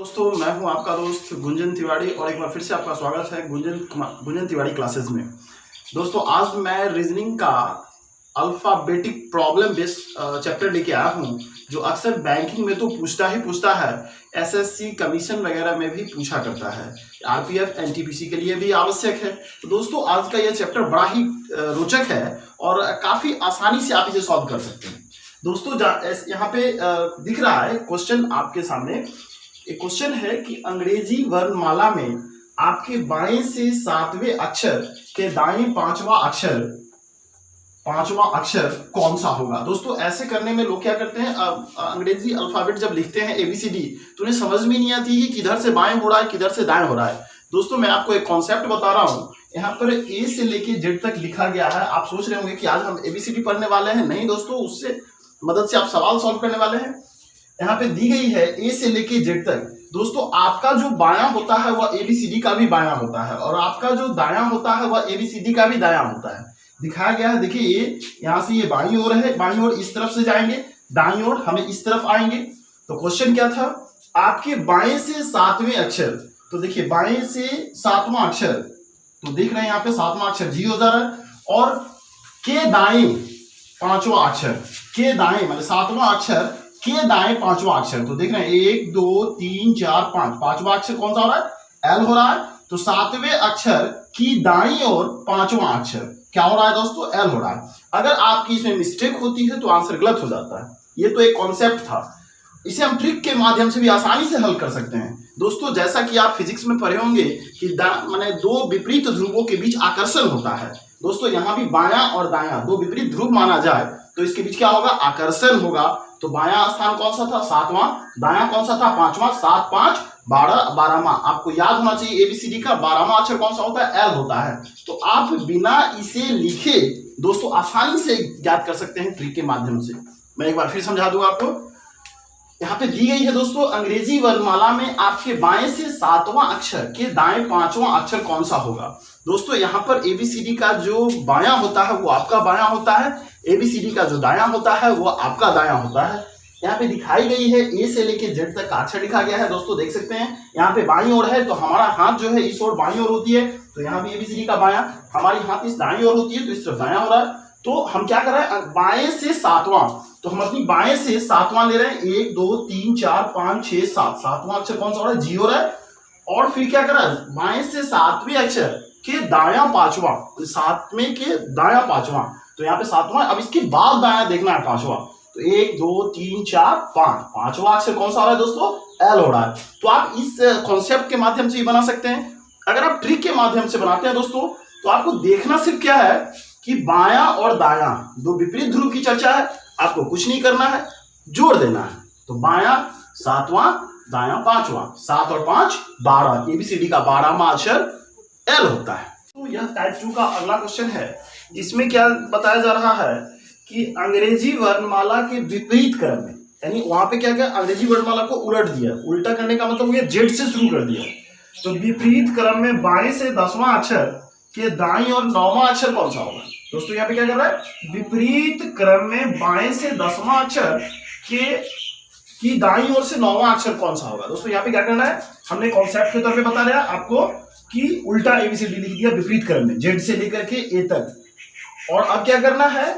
दोस्तों, मैं हूं आपका दोस्त गुंजन तिवारी और एक बार फिर से आपका स्वागत है गुंजन तिवारी क्लासेस में। दोस्तों, आज मैं रीजनिंग का अल्फाबेटिक प्रॉब्लम बेस्ड चैप्टर लेके आया हूं, जो अक्सर बैंकिंग में तो पूछता है, एसएससी कमीशन वगैरह में भी पूछा करता है, आरपीएफ एनटीपीसी के लिए भी आवश्यक है। तो दोस्तों, आज का यह चैप्टर बड़ा ही रोचक है और काफ़ी आसानी से आप इसे सॉल्व कर सकते हैं। दोस्तों, यहाँ पे दिख रहा है क्वेश्चन आपके सामने। एक क्वेश्चन है कि अंग्रेजी वर्णमाला में आपके बाएं से सातवें अक्षर के दाएं पांचवा अक्षर कौन सा होगा। दोस्तों, ऐसे करने में लोग क्या करते हैं, अंग्रेजी अल्फाबेट जब लिखते हैं एबीसीडी तो उन्हें समझ में नहीं आती कि किधर से बाएं हो रहा है किधर से दाएं हो रहा है। दोस्तों, मैं आपको एक कॉन्सेप्ट बता रहा हूं। यहाँ पर ए से लेके जेड तक लिखा गया है। आप सोच रहे होंगे कि आज हम एबीसीडी पढ़ने वाले हैं। नहीं दोस्तों, उससे मदद से आप सवाल सॉल्व करने वाले हैं। यहाँ पे दी गई है ए से लेके जेड तक। दोस्तों, आपका जो बायां होता है वह एबीसीडी का भी बायां होता है और आपका जो दायां होता है वह एबीसीडी का भी दायां होता है। दिखाया गया है, देखिए ये यहाँ से ये बाईं ओर है, बाईं ओर इस तरफ से जाएंगे, दाईं ओर हमें इस तरफ आएंगे। तो क्वेश्चन क्या था, आपके बाएं से सातवें अक्षर। तो देखिए बाएं से सातवां अक्षर, तो देख रहे हैं यहाँ पे सातवां अक्षर जी हो जा रहा है और के दाएं पांचवा अक्षर, के दाएं मतलब सातवां अक्षर के दाएं पांचवा अक्षर। तो देख रहे हैं 1 2 3 4 5, पांचवा अक्षर कौन सा हो रहा है, एल हो रहा है। तो सातवें अक्षर की दाईं ओर पांचवा अक्षर क्या हो रहा है दोस्तों, एल हो रहा है। अगर आपकी इसमें मिस्टेक होती है तो आंसर गलत हो जाता है। ये तो एक कॉन्सेप्ट था, इसे हम ट्रिक के माध्यम से भी आसानी से हल कर सकते हैं। दोस्तों, जैसा कि आप फिजिक्स में पढ़े होंगे कि माने दो विपरीत ध्रुवों के बीच आकर्षण होता है। दोस्तों, यहाँ भी बायां और दायां दो विपरीत ध्रुव माना जाए तो इसके बीच क्या होगा, आकर्षण होगा। तो बायां स्थान कौन सा था, सातवां, दायां कौन सा था, पांचवां। 7 5 12, 12वां। आपको याद होना चाहिए एबीसीडी का 12वां अक्षर कौन सा होता है, एल होता है। तो आप बिना इसे लिखे दोस्तों आसानी से ज्ञात कर सकते हैं ट्रिक के माध्यम से। मैं एक बार फिर समझा दूंगा आपको। यहाँ पे दी गई है दोस्तों, अंग्रेजी वर्णमाला में आपके बाएं से सातवां अक्षर के दाएं पांचवां अक्षर कौन सा होगा। दोस्तों, यहाँ पर एबीसीडी का जो बायां होता है वो आपका बायां होता है, एबीसीडी का जो दायां होता है वो आपका दायां होता है। यहाँ पे दिखाई गई है ए से लेके जेड तक का अक्षर लिखा गया है। दोस्तों देख सकते हैं यहाँ पे बाईं ओर है तो हमारा हाथ जो है इस ओर बाईं ओर होती है, तो यहाँ भी एबीसीडी का बायां, हमारी हाथ इस दाईं ओर होती है तो इस तरफ दायां हो रहा है। तो हम क्या कर रहे हैं, बाएं से सातवां, तो हम अपनी बाएं से सातवां ले रहे हैं। 1 2 3 4 5 6 7, सातवां अक्षर कौन सा हो रहा है, जी हो रहा है। और फिर क्या कर रहा है, बाएं से सातवें अक्षर के दायां पांचवा, सातवें के दायां पांचवा। तो यहाँ पे सातवां, अब इसके बाद दायां देखना है पांचवा। तो 1 2 3 4 5, पांचवा अक्षर कौन सा हो रहा है दोस्तों, एल हो रहा है। तो आप इस कॉन्सेप्ट के माध्यम से ही बना सकते हैं। अगर आप ट्रिक के माध्यम से बनाते हैं दोस्तों, तो आपको देखना सिर्फ क्या है कि बायां और दायां दो विपरीत ध्रुव की चर्चा है, आपको कुछ नहीं करना है, जोड़ देना है। तो बायां सातवां, दायां पांचवा, 7 और 5 12, एबीसीडी का 12वां अक्षर एल होता है। तो यह टाइप 2 का अगला क्वेश्चन है, जिसमें क्या बताया जा रहा है कि अंग्रेजी वर्णमाला के विपरीत क्रम में, यानी वहां पे क्या क्या अंग्रेजी वर्णमाला को उलट दिया। उल्टा करने का मतलब ये जेड से शुरू कर दिया। तो विपरीत क्रम में बाएं से 10वां अक्षर के दाईं और 9वां अक्षर कौन सा होगा। दोस्तों यहाँ पे क्या कर रहा है, विपरीत क्रम में बाएं से 10वां अक्षर की दाईं ओर से 9वां अक्षर कौन सा होगा। दोस्तों यहाँ पे क्या करना है, हमने कॉन्सेप्ट के तौर पे बता दिया आपको कि उल्टा एबीसीडी लिख दिया विपरीत क्रम में, जेड से लेकर के ए तक। और अब क्या करना है,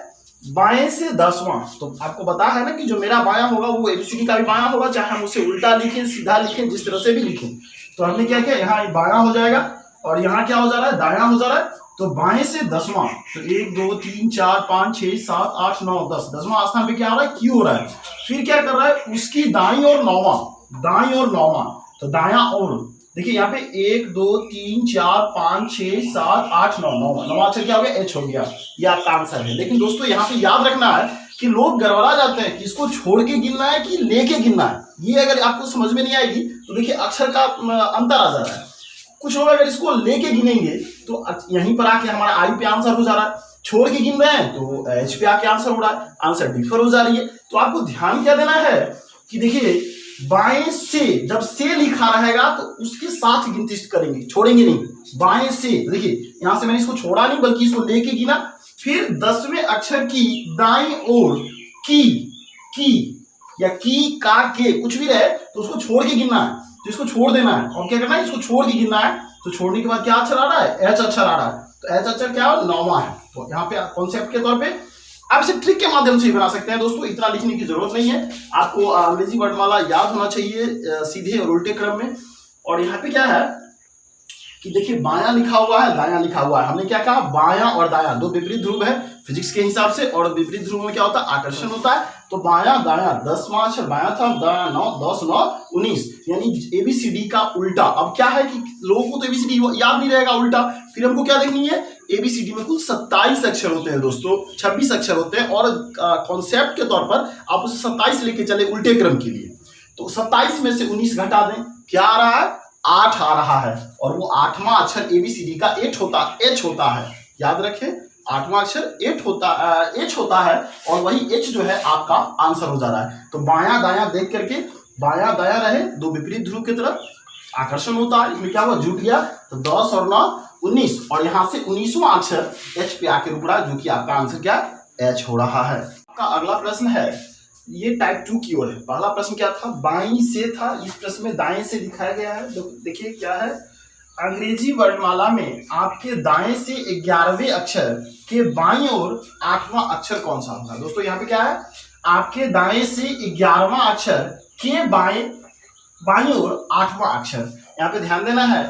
बाएं से 10वां, तो आपको बता है ना कि जो मेरा बायां होगा वो एबीसीडी का भी बायां होगा, चाहे हम उसे उल्टा लिखें सीधा लिखें जिस तरह से भी लिखें। तो हमने क्या किया, यहाँ बायां हो जाएगा और यहाँ क्या हो जा रहा है, दायां हो जा रहा है। तो बाएं से 10वां, तो 1 2 3 4 5 6 7 8 9 10, 10वां स्थान पे क्या हो रहा है, क्यू हो रहा है। फिर क्या कर रहा है, उसकी दाईं और 9वां, दाईं और 9वां, तो दायां और देखिए यहाँ पे 1 2 3 4 5 6 7 8 9, 9वां अक्षर क्या हो गया, एच हो गया। ये आपका आंसर है। लेकिन दोस्तों यहाँ पे याद रखना है कि लोग गड़बड़ा जाते हैं कि इसको छोड़ के गिनना है कि लेके गिनना है। ये अगर आपको समझ में नहीं आएगी तो देखिए अक्षर का अंतर आ जा रहा है। कुछ लोग अगर इसको लेके गिनेंगे तो यहीं पर आके हमारा आई पे आंसर हो जा रहा है, छोड़ के गिन रहे हैं तो एच पे आके आंसर हो रहा है, आंसर डिफर हो जा रही है। तो आपको ध्यान क्या देना है कि देखिए बाएं से जब से लिखा रहेगा तो उसके साथ गिनती करेंगे, छोड़ेंगे नहीं। बाएं से देखिए यहां से मैंने इसको छोड़ा नहीं बल्कि इसको लेके गिना। फिर 10वें अक्षर की दाईं ओर की या की का के कुछ भी रहे तो उसको छोड़ के गिनना है, तो इसको छोड़ देना है और क्या करना है, इसको छोड़ के गिनना है। तो छोड़ने के बाद क्या अक्षर आ रहा है, एच अक्षर आ रहा है, तो एच अक्षर क्या है, 9वां है। तो यहाँ पे कॉन्सेप्ट के तौर पे आप इसे ट्रिक के माध्यम से ही बना सकते हैं दोस्तों, इतना लिखने की जरूरत नहीं है। आपको अंग्रेजी वर्णमाला याद होना चाहिए सीधे और उल्टे क्रम में। और यहाँ पे क्या है कि देखिए बायां लिखा हुआ है, दायां लिखा हुआ है। हमने क्या कहा, बायां और दायां दो विपरीत ध्रुव है फिजिक्स के हिसाब से, और विपरीत ध्रुव में क्या होता है, आकर्षण होता है। तो बायां दायां, 10वां अक्षर बायां था, दायां 9, 10 9 19, यानी एबीसीडी का उल्टा। अब क्या है कि लोगों को तो एबीसीडी याद नहीं रहेगा उल्टा, फिर हमको क्या देखनी है, एबीसीडी में कुल 27 अक्षर होते हैं दोस्तों, 26 अक्षर होते हैं, और कॉन्सेप्ट के तौर पर आप उसे 27 लेके चले उल्टे क्रम के लिए। तो 27 में से 19 घटा दें, क्या आ रहा है, 8 आ रहा है, और वो 8वां अक्षर एबीसीडी का एच होता है। याद रखें, 8वां अक्षर एच होता है, और वही एच जो है आपका आंसर हो जा रहा है। तो बायां दायां देख करके, बायां दायां रहे दो विपरीत ध्रुव की तरफ, आकर्षण होता है। इसमें क्या हुआ, जुट गया, तो 10 और 9 19, और यहां से 19वां अक्षर एच पे आके रुक रहा है, जो कि आपका आंसर क्या एच हो रहा है। आपका अगला प्रश्न है, ये टाइप 2 की ओर है। पहला प्रश्न क्या था, बाईं से था, इस प्रश्न में दाएं से दिखाया गया है। देखिए क्या है, अंग्रेजी वर्णमाला में आपके दाएं से 11वें अक्षर के बाईं ओर 8वां अक्षर कौन सा होगा। दोस्तों यहाँ पे क्या है, आपके दाएं से 11वां अक्षर के बाईं ओर 8वां अक्षर। यहाँ पे ध्यान देना है,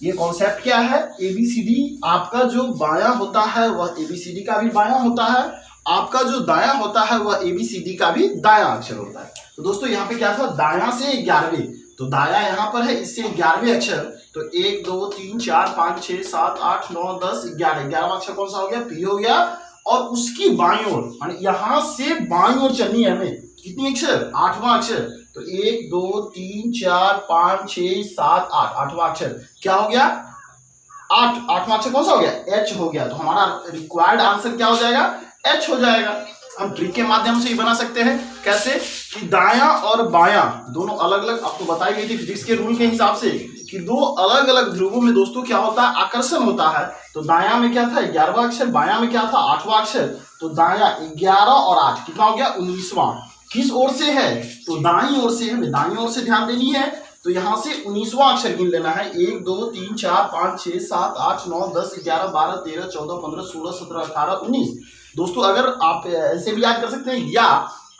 ये कॉन्सेप्ट क्या है, एबीसीडी आपका जो बायां होता है वह एबीसीडी का भी बायां होता है, आपका जो दायां होता है वह एबीसीडी का भी दायां अक्षर होता है। तो दोस्तों यहाँ पे क्या था, दायां से 11वें, तो दायां यहाँ पर है, इससे 11वें अक्षर, तो 1 2 3 4 5 6 7 8 9 10 11, 11वां अक्षर कौन सा हो गया, पी हो गया। और उसकी बाईं ओर, यहां से बाईं ओर चलनी है हमें, कितनी अक्षर, 8वां अक्षर, तो 1 2 3 4 5 6 7 8, 8वां अक्षर क्या हो गया, 8वां अक्षर कौन सा हो गया, एच हो गया। तो हमारा रिक्वायर्ड आंसर क्या हो जाएगा, एच हो जाएगा। हम ट्रिक के माध्यम से ही बना सकते हैं, कैसे कि दायां और बायां दोनों अलग अलग, आपको बताई गई थी फिजिक्स के रूल के हिसाब से कि दो अलग अलग ध्रुवों में दोस्तों क्या होता है, आकर्षण होता है। तो दायां में क्या था, 11वां अक्षर, बायां में क्या था, 8वां अक्षर। तो दायां 11 और 8 कितना हो गया, 19वां। किस ओर से है, तो दाईं ओर से, हमें दाईं ओर से ध्यान देनी है। तो यहां से 19वां अक्षर गिन लेना है, 1 2 3 4 5 6 7 8 9 10 11 12 13 14 15 16 17 18 19। दोस्तों अगर आप ऐसे भी याद कर सकते हैं, या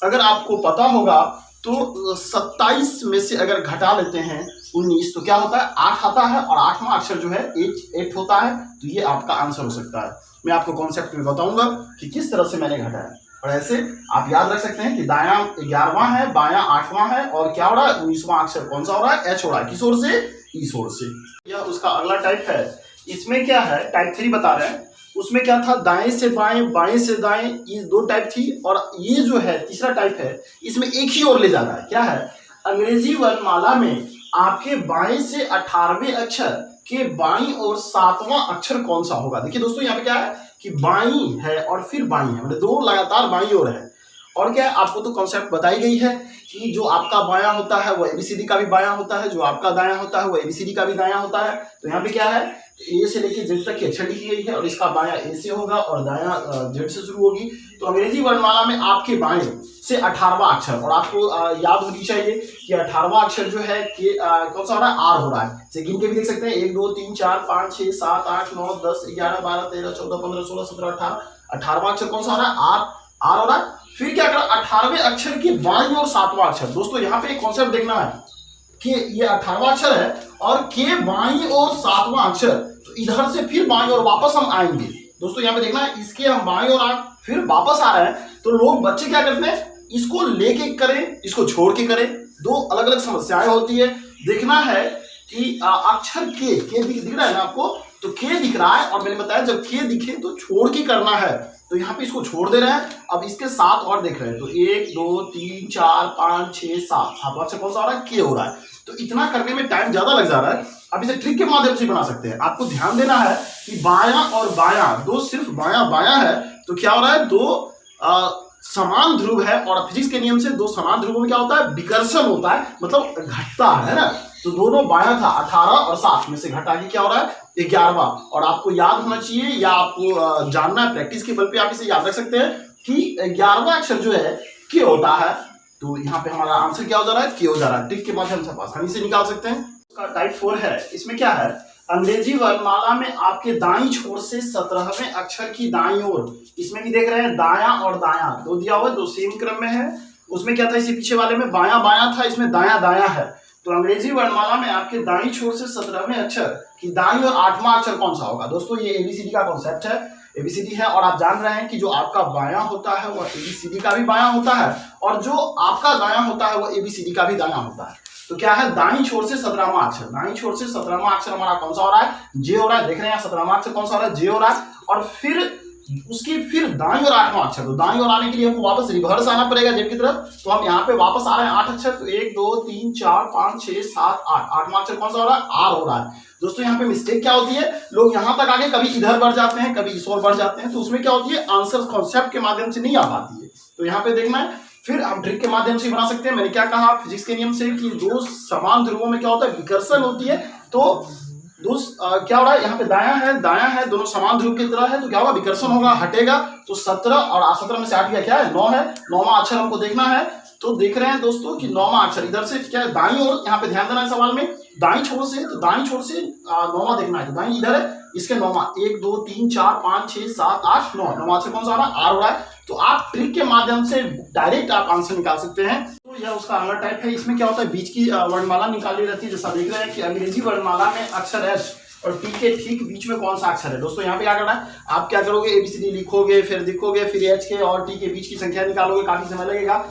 अगर आपको पता होगा तो 27 में से अगर घटा लेते हैं 19, तो क्या होता है, 8 आता है, और 8वां अक्षर जो है एट होता है। तो ये आपका आंसर हो सकता है। मैं आपको कॉन्सेप्ट में बताऊंगा कि किस तरह से मैंने घटाया, और ऐसे आप याद रख सकते हैं कि दायां 11वां है, बायां 8वां है, और क्या हो रहा है, 19वां अक्षर कौन सा हो रहा है, एच हो रहा है। किस ओर से, इस ओर से। यह उसका अगला टाइप है। इसमें क्या है, टाइप 3 बता रहे हैं, उसमें क्या था, दाएं से बाएं, बाएं से दाएं, ये दो टाइप थी। और ये जो है तीसरा टाइप है, इसमें एक ही ओर ले जाना है। क्या है, अंग्रेजी वर्णमाला में आपके बाएं से 18वें अक्षर के बाईं और 7वां अक्षर कौन सा होगा। देखिए दोस्तों यहाँ पे क्या है कि बाईं है और फिर बाईं है, मतलब दो लगातार बाईं ओर है। और क्या है, आपको तो कॉन्सेप्ट बताई गई है कि जो आपका बायां होता है वो एबीसीडी का भी बायां होता है, जो आपका दायां होता है वो एबीसीडी का भी दायां होता है। तो यहाँ पे क्या है, ए से लेके जेड तक की अक्षर लिखी गई है, और इसका बायां ए से होगा और दायां जेड से शुरू होगी। तो अंग्रेजी वर्णमाला में आपके बाएं से 18वां अक्षर, और आपको याद होनी चाहिए कि 18वां अक्षर जो है कि कौन सा हो रहा है, आर हो रहा है। से गिन के भी देख सकते हैं, 1 2 3 4 5 6 7 8 9 10 11 12 13 14 15 16 17 18, 18वां अक्षर कौन सा हो रहा है, आर हो रहा है। फिर क्या करा, 18वें अक्षर की बाईं और 7वां अक्षर। दोस्तों यहाँ पे एक कॉन्सेप्ट देखना है कि ये 18वां अक्षर है और के बाईं और 7वां अक्षर, तो इधर से फिर बाईं और वापस हम आएंगे। दोस्तों यहाँ पे देखना है, इसके हम बाईं और फिर वापस आ रहे हैं। तो लोग बच्चे क्या करते हैं, इसको लेके करें, इसको छोड़ के करें, दो अलग अलग समस्याएं होती है। देखना है कि अक्षर के दिख रहा है ना आपको, तो के दिख रहा है, और मैंने बताया जब के दिखे तो छोड़ के करना है। तो यहाँ पे इसको छोड़ दे रहे हैं। अब इसके 7 और देख रहे हैं, तो 1 2 3 4 5 6 7, 7वां अक्षर कौन सा हो रहा है, के हो रहा है। तो इतना करने में टाइम ज्यादा लग जा रहा है। अब इसे ट्रिक के माध्यम से बना सकते हैं। आपको ध्यान देना है कि बायां और बायां दो, सिर्फ बायां बायां है, तो क्या हो रहा है, दो समान ध्रुव है, और फिजिक्स के नियम से दो समान ध्रुवों में क्या होता है, विकर्षण होता है, मतलब घटता है ना। तो दोनों बायां था, 18 और 7 में से घटा के क्या हो रहा है, 11वां। और आपको याद होना चाहिए, या आपको जानना है, प्रैक्टिस के बल पे आप इसे याद रख सकते हैं कि 11वां अक्षर जो है के होता है, तो यहाँ पे हमारा आंसर क्या हो जा रहा है, के हो जा रहा है। ट्रिक के माध्यम से आप आसानी से निकाल सकते हैं। टाइप 4 है, इसमें क्या है, अंग्रेजी वर्णमाला में आपके दाईं छोर से 17वें अक्षर की दाईं ओर, इसमें भी देख रहे हैं दाया और दाया दो दिया हुआ है, दो सेम क्रम में है। उसमें क्या था, इसी पीछे वाले में बाया बाया था, इसमें दाया दाया है। तो अंग्रेजी वर्णमाला में आपके दाईं छोर से 17वें अक्षर की दाईं और 8वां अक्षर कौन सा होगा। दोस्तों ये एबीसीडी का कॉन्सेप्ट है, एबीसीडी है, और आप जान रहे हैं कि जो आपका बायां होता है वो एबीसीडी का भी बायां होता है, और जो आपका दायां होता है वो एबीसीडी का भी दायां होता है। तो क्या है, दाईं छोर से 17वां अक्षर, दाईं छोर से 17वां अक्षर हमारा कौन सा हो रहा है, जे हो रहा है। देख रहे हैं 17वां अक्षर कौन सा हो रहा है, जे हो रहा है। और फिर दाईं और 8वां अक्षर, तो दाईं और आने के लिए हमको वापस रिवर्स आना पड़ेगा जेड की तरफ। तो हम यहाँ पे वापस आ रहे हैं 8 अक्षर, तो 1 2 3 4 5 6 7 8, 8वां अक्षर कौन सा हो रहा है, आर हो रहा है। दोस्तों यहाँ पे मिस्टेक क्या होती है, लोग यहाँ तक आगे कभी इधर बढ़ जाते हैं, कभी इस ओर बढ़ जाते हैं, तो उसमें क्या होती है, आंसर कॉन्सेप्ट के माध्यम से नहीं आ पाती है। तो यहाँ पे देखना है, फिर हम ट्रिक के माध्यम से बना सकते हैं। मैंने क्या कहा फिजिक्स के नियम से कि दो समान ध्रुवों में क्या होता है, विकर्षण होती है। तो क्या हो रहा है, यहाँ पे दाया है, दोनों समान ध्रुव की तरह है, तो क्या होगा, विकर्षण होगा, हटेगा। तो 17 और 17 में से 8 क्या है, 9 है। 9वां अक्षर हमको देखना है। तो देख रहे हैं दोस्तों कि 9वां अक्षर इधर से क्या है, दाईं ओर, यहाँ पे ध्यान देना है सवाल में, दाईं छोर से, तो दाईं छोर से 9वां देखना है। तो दाईं इधर है, इसके 9वां, 1 2 3 4 5 6 7 8 9, 9वां अक्षर कौन सा आ रहा है, आर हो रहा है। तो आप ट्रिक के माध्यम से डायरेक्ट आप आंसर निकाल सकते हैं। तो यह उसका अगला टाइप है। इसमें क्या होता है, बीच की वर्णमाला निकाली रहती है। जैसा देख रहे हैं कि अंग्रेजी वर्णमाला में अक्षर एच और टी के ठीक बीच में कौन सा अक्षर है। दोस्तों यहाँ पे क्या करना है, आप क्या करोगे, एबीसीडी लिखोगे, फिर लिखोगे, फिर एच के और टी के बीच की संख्या निकालोगे, काफी समय लगेगा।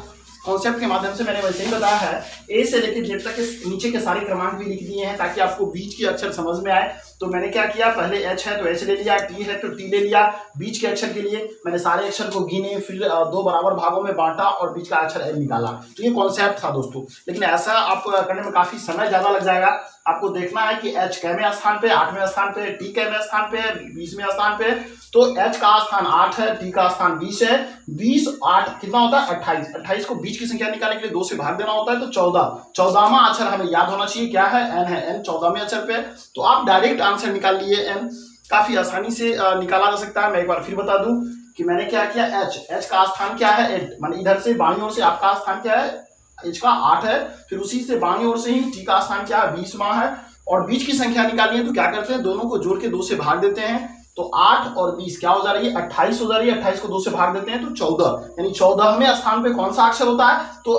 कॉन्सेप्ट के माध्यम से मैंने वैसे ही बताया है, ए से लेकर जेड तक के नीचे के सारे क्रमांक भी लिख दिए हैं ताकि आपको बीच के अक्षर समझ में आए। तो मैंने क्या किया, पहले एच है तो एच ले लिया, टी है तो टी ले लिया। बीच के अक्षर के लिए मैंने सारे अक्षर को गिने, फिर 2 बराबर भागों में बांटा और बीच का अक्षर एल निकाला। तो ये कॉन्सेप्ट था दोस्तों, लेकिन ऐसा आप करने में काफी समय ज्यादा लग जाएगा। आपको देखना है कि एच कैवें स्थान पे, 8वें स्थान पे, टी कैवें स्थान पे, 20वें स्थान पे। तो एच का स्थान 8 है, टी का स्थान 20 है। 20 8 कितना होता है, 28। 28 को बीच की संख्या निकालने के लिए 2 से भाग देना होता है, तो 14। 14वां अक्षर हमें याद होना चाहिए, क्या है, एन है। एन 14वें अक्षर पे। तो आप डायरेक्ट आंसर निकाल लिए एन, काफी आसानी से निकाला जा सकता है। मैं एक बार फिर बता दूं कि मैंने क्या किया, एच का स्थान क्या है, 8, माने इधर से बाईं ओर से आपका स्थान क्या है, एच का 8 है। फिर उसी से बाईं ओर से ही टी का स्थान क्या है, 20वां है। और बीच की संख्या निकालनी है तो क्या करते हैं, दोनों को जोड़ के 2 से भाग देते हैं। तो 8 और 20 क्या हो जा रही है, 28 हो जा रही है। 28 को 2 से भाग देते हैं तो 14, यानी 14वें स्थान पे कौन सा अक्षर होता है। तो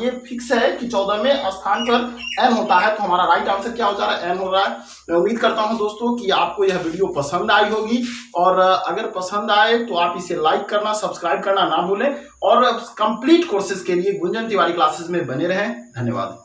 ये फिक्स है कि 14वें स्थान पर एन होता है। तो हमारा राइट आंसर क्या हो जा रहा है, एन हो रहा है। मैं उम्मीद करता हूं दोस्तों कि आपको यह वीडियो पसंद आई होगी, और अगर पसंद आए तो आप इसे लाइक करना, सब्सक्राइब करना ना भूलें, और कंप्लीट कोर्सेज के लिए गुंजन तिवारी क्लासेस में बने रहें। धन्यवाद।